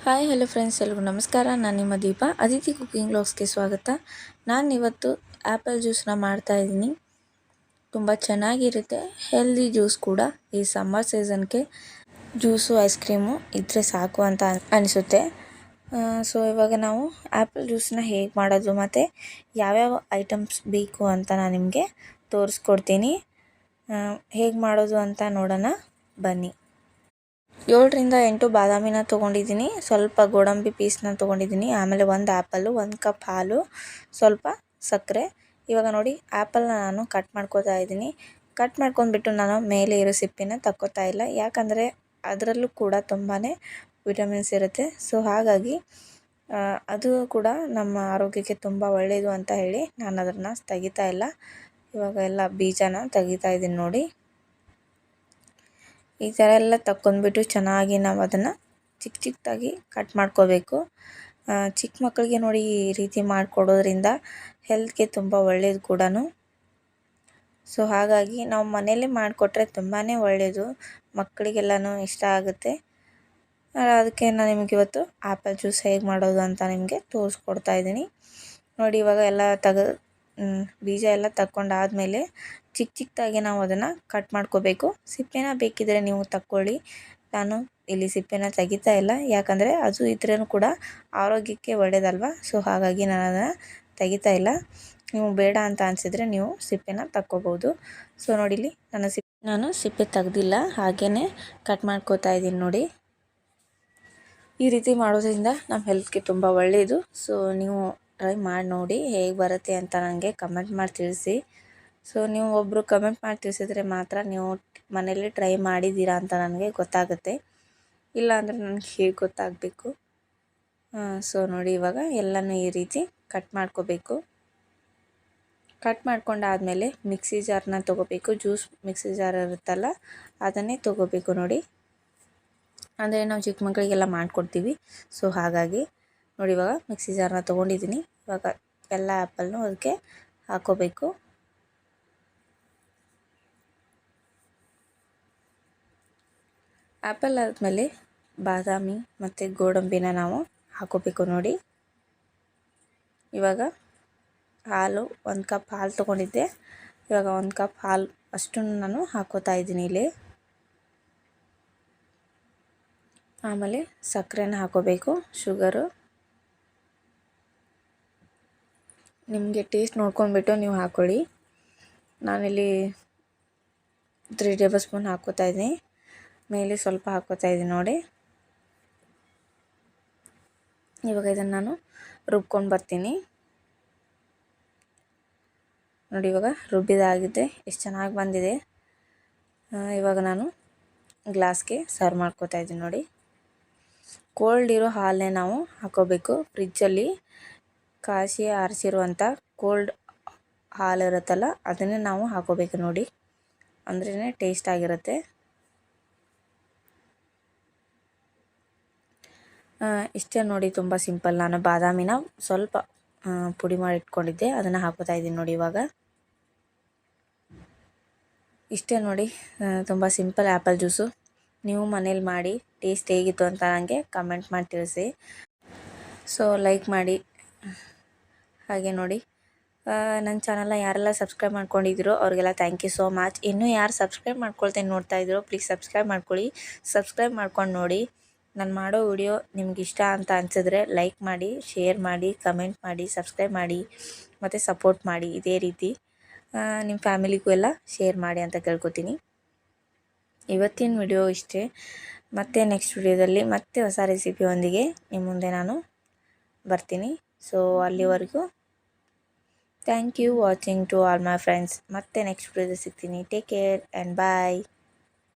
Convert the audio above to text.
Hi hello friends, ಎಲ್ರಿಗೂ ನಮಸ್ಕಾರ. ನಾನು ನಿಮ್ಮ ದೀಪ. ಅದಿತಿ ಕುಕಿಂಗ್ ವ್ಲಾಗ್ಸ್ಗೆ ಸ್ವಾಗತ. ನಾನು ಇವತ್ತು ಆ್ಯಪಲ್ ಜ್ಯೂಸನ್ನ ಮಾಡ್ತಾಯಿದ್ದೀನಿ. ತುಂಬ ಚೆನ್ನಾಗಿರುತ್ತೆ, ಹೆಲ್ದಿ ಜ್ಯೂಸ್ ಕೂಡ. ಈ ಸಮ್ಮರ್ ಸೀಸನ್ಗೆ ಜ್ಯೂಸು ಐಸ್ ಕ್ರೀಮು ಇದ್ದರೆ ಸಾಕು ಅಂತ ಅನಿಸುತ್ತೆ. ಸೊ ಇವಾಗ ನಾವು ಆ್ಯಪಲ್ ಜ್ಯೂಸನ್ನ ಹೇಗೆ ಮಾಡೋದು ಮತ್ತು ಯಾವ್ಯಾವ ಐಟಮ್ಸ್ ಬೇಕು ಅಂತ ನಾನು ನಿಮಗೆ ತೋರಿಸ್ಕೊಡ್ತೀನಿ. ಹೇಗೆ ಮಾಡೋದು ಅಂತ ನೋಡೋಣ ಬನ್ನಿ. 7ರಿಂದ 8 ಬಾದಾಮಿನ ತೊಗೊಂಡಿದ್ದೀನಿ, ಸ್ವಲ್ಪ ಗೋಡಂಬಿ ಪೀಸ್ನ ತೊಗೊಂಡಿದ್ದೀನಿ, ಆಮೇಲೆ 1 ಆ್ಯಪಲ್ಲು, 1 ಕಪ್ ಹಾಲು, ಸ್ವಲ್ಪ ಸಕ್ಕರೆ. ಇವಾಗ ನೋಡಿ ಆ್ಯಪಲ್ನ ನಾನು ಕಟ್ ಮಾಡ್ಕೋತಾ ಇದ್ದೀನಿ. ಕಟ್ ಮಾಡ್ಕೊಂಡ್ಬಿಟ್ಟು ನಾನು ಮೇಲೆ ಇರೋ ಸಿಪ್ಪಿನ ತಕ್ಕೋತಾ ಇಲ್ಲ, ಯಾಕಂದರೆ ಅದರಲ್ಲೂ ಕೂಡ ತುಂಬಾ ವಿಟಮಿನ್ಸ್ ಇರುತ್ತೆ. ಸೊ ಹಾಗಾಗಿ ಅದು ಕೂಡ ನಮ್ಮ ಆರೋಗ್ಯಕ್ಕೆ ತುಂಬ ಒಳ್ಳೆಯದು ಅಂತ ಹೇಳಿ ನಾನು ಅದನ್ನು ತೆಗಿತಾ ಇಲ್ಲ. ಇವಾಗ ಎಲ್ಲ ಬೀಜನ ತೆಗಿತಾ ಇದ್ದೀನಿ ನೋಡಿ. ಈ ಥರ ಎಲ್ಲ ತಕ್ಕೊಂಡ್ಬಿಟ್ಟು ಚೆನ್ನಾಗಿ ನಾವು ಅದನ್ನು ಚಿಕ್ಕದಾಗಿ ಕಟ್ ಮಾಡ್ಕೋಬೇಕು. ಚಿಕ್ಕ ಮಕ್ಕಳಿಗೆ ನೋಡಿ ಈ ರೀತಿ ಮಾಡಿಕೊಡೋದ್ರಿಂದ ಹೆಲ್ತ್ಗೆ ತುಂಬ ಒಳ್ಳೆಯದು ಕೂಡ. ಸೊ ಹಾಗಾಗಿ ನಾವು ಮನೆಯಲ್ಲೇ ಮಾಡಿಕೊಟ್ರೆ ತುಂಬಾ ಒಳ್ಳೆಯದು, ಮಕ್ಕಳಿಗೆಲ್ಲನೂ ಇಷ್ಟ ಆಗುತ್ತೆ. ಅದಕ್ಕೆ ನಾನು ನಿಮಗೆ ಇವತ್ತು ಆ್ಯಪಲ್ ಜ್ಯೂಸ್ ಹೇಗೆ ಮಾಡೋದು ಅಂತ ನಿಮಗೆ ತೋರಿಸ್ಕೊಡ್ತಾ ಇದ್ದೀನಿ ನೋಡಿ. ಇವಾಗ ಎಲ್ಲ ಬೀಜ ಎಲ್ಲ ತಕ್ಕೊಂಡಾದಮೇಲೆ ಚಿಕ್ಕದಾಗಿ ನಾವು ಅದನ್ನು ಕಟ್ ಮಾಡ್ಕೋಬೇಕು. ಸಿಪ್ಪೆನ ಬೇಕಿದ್ದರೆ ನೀವು ತಕ್ಕೊಳ್ಳಿ, ನಾನು ಇಲ್ಲಿ ಸಿಪ್ಪೆನ ತೆಗಿತಾ ಇಲ್ಲ, ಯಾಕಂದರೆ ಅದು ಇದ್ರೂ ಕೂಡ ಆರೋಗ್ಯಕ್ಕೆ ಒಳ್ಳೆಯದಲ್ವ. ಸೊ ಹಾಗಾಗಿ ನಾನು ಅದನ್ನು ತೆಗಿತಾ ಇಲ್ಲ. ನೀವು ಬೇಡ ಅಂತ ಅನಿಸಿದರೆ ನೀವು ಸಿಪ್ಪೆನ ತಕ್ಕೋಬೋದು. ಸೊ ನೋಡಿ, ಇಲ್ಲಿ ನಾನು ಸಿಪ್ಪೆ ತೆಗ್ದಿಲ್ಲ, ಹಾಗೇ ಕಟ್ ಮಾಡ್ಕೋತಾ ಇದ್ದೀನಿ ನೋಡಿ. ಈ ರೀತಿ ಮಾಡೋದ್ರಿಂದ ನಮ್ಮ ಹೆಲ್ತ್ಗೆ ತುಂಬ ಒಳ್ಳೆಯದು. ಸೊ ನೀವು ಟ್ರೈ ಮಾಡಿ ನೋಡಿ, ಹೇಗೆ ಬರುತ್ತೆ ಅಂತ ನನಗೆ ಕಮೆಂಟ್ ಮಾಡಿ ತಿಳಿಸಿ. ಸೊ ನೀವು ಒಬ್ಬರು ಕಮೆಂಟ್ ಮಾಡಿ ತಿಳಿಸಿದ್ರೆ ಮಾತ್ರ ನೀವು ಮನೇಲಿ ಟ್ರೈ ಮಾಡಿದ್ದೀರಾ ಅಂತ ನನಗೆ ಗೊತ್ತಾಗುತ್ತೆ, ಇಲ್ಲ ಅಂದರೆ ನನಗೆ ಹೇಗೆ ಗೊತ್ತಾಗಬೇಕು. ಸೊ ನೋಡಿ, ಇವಾಗ ಎಲ್ಲನೂ ಈ ರೀತಿ ಕಟ್ ಮಾಡ್ಕೋಬೇಕು. ಕಟ್ ಮಾಡ್ಕೊಂಡಾದಮೇಲೆ ಮಿಕ್ಸಿ ಜಾರನ್ನ ತೊಗೋಬೇಕು. ಜ್ಯೂಸ್ ಮಿಕ್ಸಿ ಜಾರ್ ಇರುತ್ತಲ್ಲ, ಅದನ್ನೇ ತೊಗೋಬೇಕು ನೋಡಿ. ಅಂದರೆ ನಾವು ಚಿಕ್ಕ ಮಕ್ಕಳಿಗೆಲ್ಲ ಮಾಡಿಕೊಡ್ತೀವಿ. ಸೊ ಹಾಗಾಗಿ ನೋಡಿ, ಇವಾಗ ಮಿಕ್ಸಿ ಜಾರನ್ನ ತೊಗೊಂಡಿದ್ದೀನಿ. ಇವಾಗ ಎಲ್ಲ ಆ್ಯಪಲ್ನು ಅದಕ್ಕೆ ಹಾಕೋಬೇಕು. ಆ್ಯಪಲ್ ಆದಮೇಲೆ ಬಾದಾಮಿ ಮತ್ತು ಗೋಡಂಬಿನ ನಾವು ಹಾಕೋಬೇಕು ನೋಡಿ. ಇವಾಗ ಹಾಲು 1 ಕಪ್ ಹಾಲು ತೊಗೊಂಡಿದ್ದೆ, ಇವಾಗ 1 ಕಪ್ ಹಾಲು ಅಷ್ಟನ್ನು ನಾನು ಹಾಕೋತಾ ಇದ್ದೀನಿ ಇಲ್ಲಿ. ಆಮೇಲೆ ಸಕ್ಕರೆನ ಹಾಕೋಬೇಕು, ಶುಗರು. ನಿಮಗೆ ಟೇಸ್ಟ್ ನೋಡ್ಕೊಂಡ್ಬಿಟ್ಟು ನೀವು ಹಾಕ್ಕೊಳ್ಳಿ. ನಾನಿಲ್ಲಿ 3 ಟೇಬಲ್ ಸ್ಪೂನ್ ಹಾಕೋತಾ ಇದ್ದೀನಿ, ಮೇಲೆ ಸ್ವಲ್ಪ ಹಾಕೋತಾ ಇದ್ದೀನಿ ನೋಡಿ. ಇವಾಗ ಇದನ್ನು ನಾನು ರುಬ್ಕೊಂಡು ಬರ್ತೀನಿ ನೋಡಿ. ಇವಾಗ ರುಬ್ಬಿದಾಗಿದೆ, ಎಷ್ಟು ಚೆನ್ನಾಗಿ ಬಂದಿದೆ. ಇವಾಗ ನಾನು ಗ್ಲಾಸ್ಗೆ ಸರ್ವ್ ಮಾಡ್ಕೋತಾ ಇದ್ದೀನಿ ನೋಡಿ. ಕೋಲ್ಡ್ ಇರೋ ಹಾಲನ್ನೇ ನಾವು ಹಾಕೋಬೇಕು. ಫ್ರಿಜ್ಜಲ್ಲಿ ಕಾಸಿ ಆರಿಸಿರುವಂಥ ಕೋಲ್ಡ್ ಹಾಲು ಇರುತ್ತಲ್ಲ, ಅದನ್ನೇ ನಾವು ಹಾಕೋಬೇಕು ನೋಡಿ, ಅಂದ್ರೇ ಟೇಸ್ಟ್ ಆಗಿರುತ್ತೆ. ಇಷ್ಟೇ ನೋಡಿ, ತುಂಬ ಸಿಂಪಲ್. ನಾನು ಬಾದಾಮಿನ ಸ್ವಲ್ಪ ಪುಡಿ ಮಾಡಿ ಇಟ್ಕೊಂಡಿದ್ದೆ, ಅದನ್ನು ಹಾಕೋತಾ ಇದ್ದೀನಿ ನೋಡಿ. ಇವಾಗ ಇಷ್ಟೇ ನೋಡಿ, ತುಂಬ ಸಿಂಪಲ್ ಆ್ಯಪಲ್ ಜ್ಯೂಸು. ನೀವು ಮನೇಲಿ ಮಾಡಿ ಟೇಸ್ಟ್ ಹೇಗಿತ್ತು ಅಂತ ನನಗೆ ಕಮೆಂಟ್ ಮಾಡಿ ತಿಳಿಸಿ. ಸೊ ಲೈಕ್ ಮಾಡಿ. ಹಾಗೆ ನೋಡಿ, ನನ್ನ ಚಾನಲ್ನ ಯಾರೆಲ್ಲ ಸಬ್ಸ್ಕ್ರೈಬ್ ಮಾಡ್ಕೊಂಡಿದ್ದೀರೋ ಅವ್ರಿಗೆಲ್ಲ ಥ್ಯಾಂಕ್ ಯು ಸೋ ಮಚ್. ಇನ್ನೂ ಯಾರು ಸಬ್ಸ್ಕ್ರೈಬ್ ಮಾಡ್ಕೊಳ್ತೇನೆ ನೋಡ್ತಾ ಇದ್ದೀರೋ ಪ್ಲೀಸ್ ಸಬ್ಸ್ಕ್ರೈಬ್ ಮಾಡ್ಕೊಳ್ಳಿ. ಸಬ್ಸ್ಕ್ರೈಬ್ ಮಾಡ್ಕೊಂಡು ನೋಡಿ. ನಾನು ಮಾಡೋ ವಿಡಿಯೋ ನಿಮ್ಗೆ ಇಷ್ಟ ಅಂತ ಅನಿಸಿದ್ರೆ ಲೈಕ್ ಮಾಡಿ, ಶೇರ್ ಮಾಡಿ, ಕಮೆಂಟ್ ಮಾಡಿ, ಸಬ್ಸ್ಕ್ರೈಬ್ ಮಾಡಿ ಮತ್ತು ಸಪೋರ್ಟ್ ಮಾಡಿ. ಇದೇ ರೀತಿ ನಿಮ್ಮ ಫ್ಯಾಮಿಲಿಗೂ ಎಲ್ಲ ಶೇರ್ ಮಾಡಿ ಅಂತ ಕೇಳ್ಕೊತೀನಿ. ಇವತ್ತಿನ ವಿಡಿಯೋ ಇಷ್ಟೇ. ಮತ್ತೆ ನೆಕ್ಸ್ಟ್ ವಿಡಿಯೋದಲ್ಲಿ ಮತ್ತೆ ಹೊಸ ರೆಸಿಪಿಯೊಂದಿಗೆ ನಿಮ್ಮ ಮುಂದೆ ನಾನು ಬರ್ತೀನಿ. ಸೊ ಅಲ್ಲಿವರೆಗೂ thank you watching to all my friends. ಮತ್ತೆ ನೆಕ್ಸ್ಟ್ ವಿಡಿಯೋದಲ್ಲಿ ಸಿಗ್ತೀನಿ. Take care and bye.